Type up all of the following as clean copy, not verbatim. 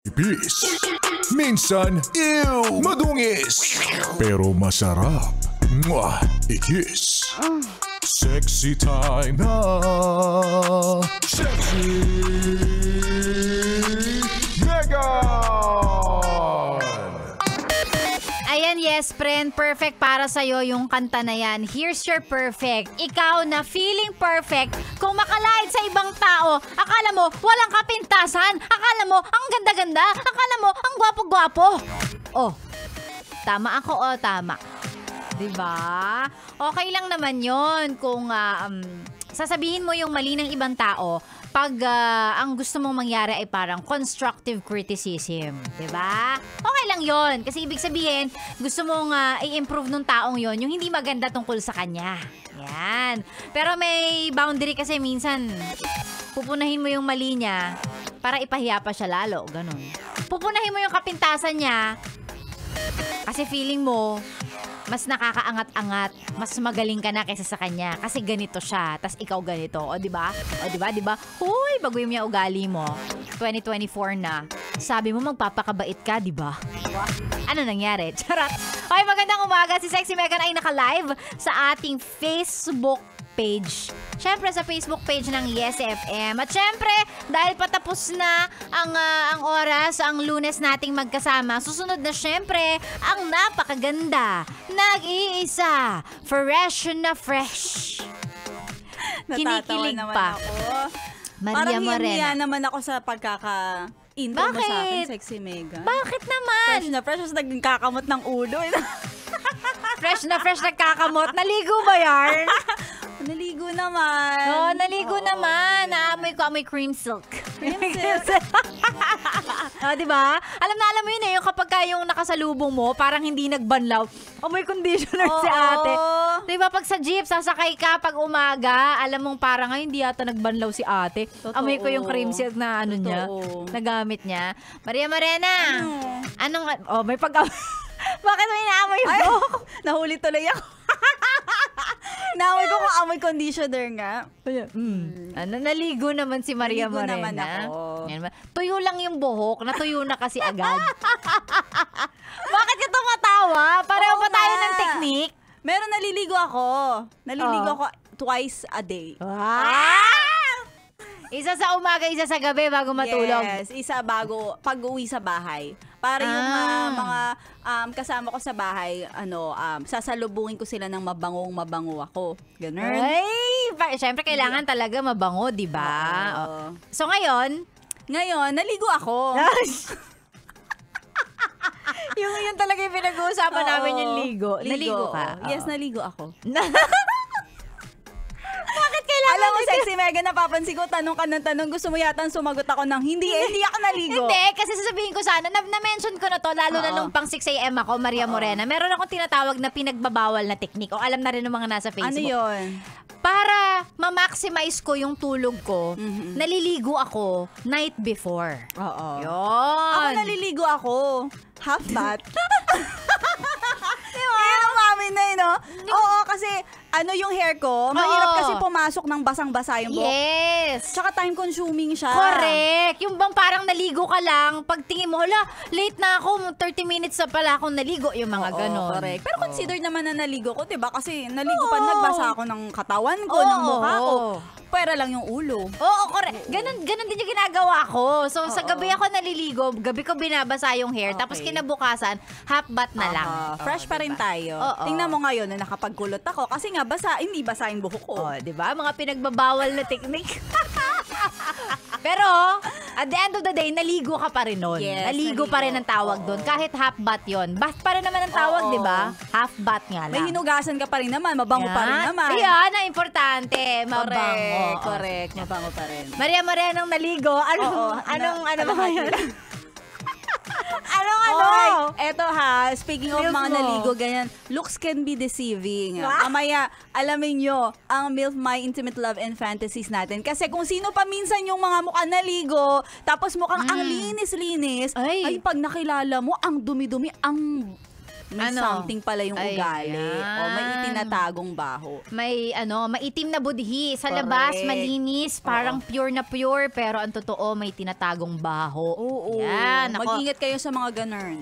Ipis. Minsan, ew, madungis. Pero masarap. Mwah, ikis. Sexy time na. Sexy Megan! Ayan, yes, friend. Perfect para sa'yo yung kanta na yan. Here's your perfect. Ikaw na feeling perfect. Kung makalait sa ibang tao, akala mo walang kapintasan. Akala mo ang ganda-ganda. Akala mo ang gwapo-gwapo. Oh, tama ako o tama. Diba? Okay lang naman yon kung sasabihin mo yung mali ng ibang tao pag ang gusto mong mangyari ay parang constructive criticism. Diba? Okay lang yon kasi ibig sabihin, gusto mong i-improve nung taong yon yung hindi maganda tungkol sa kanya. Yan. Pero may boundary kasi minsan, pupunahin mo yung mali niya para ipahiya pa siya lalo. Ganon. Pupunahin mo yung kapintasan niya kasi feeling mo, mas nakakaangat-angat, mas magaling ka na kaysa sa kanya kasi ganito siya, tas ikaw ganito. O, diba? O, diba? Huy, baguhin mo yung ugali mo. 2024 na. Sabi mo magpapakabait ka, diba? Ano nangyari? Charot! Okay, magandang umaga. Si Sexy Megan ay naka-live sa ating Facebook page. Syempre sa Facebook page ng Yes FM. At syempre, dahil patapos na ang oras, ang Lunes nating magkasama, susunod na syempre ang napakaganda, nag-iisa, fresh na fresh. Kinikilig pa. Ako. Maria Morena. Parang hiya naman ako sa pagkaka-intro mo sa akin, Sexy Megan. Bakit naman? Fresh na fresh, as nagkakamot ng ulo. Fresh na fresh nagkakamot. Naligo ba yan? Naligo naman. Oo, naligo naman. Naamoy ko amoy cream silk. Cream silk. Diba? Alam mo yun yung kapag yung nakasalubong mo, parang hindi nagbanlaw. Amoy conditioner si ate. Diba pag sa jeep, sasakay ka pag umaga, alam mong parang hindi yata nagbanlaw si ate. Totoo. Amoy ko yung cream silk na niya, nagamit niya. Maria Morena, may bakit may naamoy mo? Nahuli tuloy ako. Naamoy ko kung amoy conditioner nga. Naligo naman si Maria Morena. Naligo naman ako. Tuyo lang yung buhok. Natuyo na kasi agad. Bakit ka tumatawa? Pareho ba tayo ng technique? Meron naliligo ako. Naliligo ako twice a day. Isa sa umaga, isa sa gabi bago matulog. Yes, isa bago pag-uwi sa bahay. Para yung mga kasama ko sa bahay, sasalubungin ko sila ng mabango ako. Ganun. Ay, syempre kailangan talaga mabango, di ba? So ngayon, naligo ako. Yung talaga yung pinag-uusapan namin yung ligo. Naligo ka? Yes, naligo ako. Bakit kailangan? Alam mo, Sexy Megan, napapansin ko, tanong ka ng tanong, gusto mo yatang sumagot ako ng hindi ako naligo. Hindi, kasi sasabihin ko sana, na-mention ko na to, lalo na nung pang 6 a.m. ako, Maria Morena, meron akong tinatawag na pinagbabawal na technique, o alam na rin ng mga nasa Facebook. Ano yun? Para ma-maximize ko yung tulog ko, naliligo ako night before. Oo. Yun. Ako naliligo ako. Half bath. Diba? Mami na yun, no? Oo, kasi yung hair ko, mahirap kasi pumasok ng basang-basa yung buhok. Yes. Tsaka time-consuming siya. Correct. Yung bang parang naligo ka lang, pagtingin mo, late na ako, 30 minutes na pala akong naligo, yung mga ganon. Correct. Pero considered naman na naligo ko, diba? Kasi naligo pa, nagbasa ako ng katawan ko, ng mukha ko. Pwera lang yung ulo. Oo, correct. Ganon din yung ginagawa ko. So, sa gabi ako naliligo, gabi ko binabasa yung hair, tapos kinabukasan, half bath na lang. Fresh pa rin tayo. Tingnan mo ngayon na nakapagkulot ako, kasi nga hindi basa yung buhok ko. Diba? Mga pinagbabawal na technique. Pero, at the end of the day, naligo ka pa rin nun. Yes, naligo pa rin ang tawag doon. Kahit half bath yun. Bath pa rin naman ang tawag, di ba? Half bath nga lang. May hinugasan ka pa rin naman. Mabango pa rin naman. Yan, ang importante. Mabango. Correct. Mabango pa rin. Maria Morena ng naligo. Anong ba yun? Eto speaking of mga naligo, ganyan, looks can be deceiving. Mamaya, alamin nyo ang MILF My Intimate Love and Fantasies natin. Kasi kung sino pa minsan yung mga mukhang naligo, tapos mukhang ang linis-linis, ay pag nakilala mo, ang dumi-dumi, ang may something pala yung ugali. O may itinatagong baho. May maitim na budhi. Sa labas, malinis, parang pure na pure, pero ang totoo, may tinatagong baho. Oo. Yan, ako. Mag-ingat kayo sa mga ganun.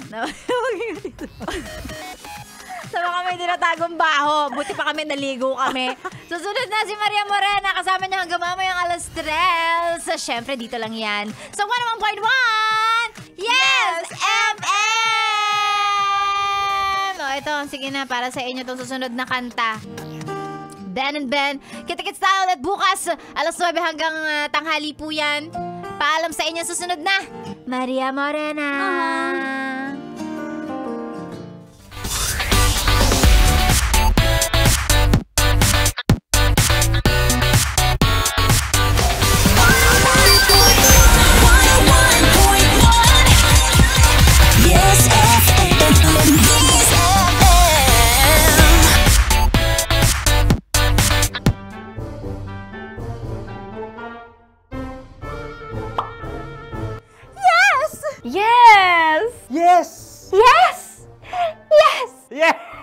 Sa mga may tinatagong baho, buti pa kami naligo kami. Susunod na si Maria Morena, kasama niya hanggang mamayang alas 3. Siyempre, dito lang yan. Sa 101.1, Yes FM! O, ito, sige na, para sa inyo itong susunod na kanta. Ben and Ben, Kita-kits tayo ulit bukas, alas 9 hanggang tanghali po yan. Paalam sa inyo, susunod na, Maria Morena. Yes! Yes! Yes! Yes! Yes!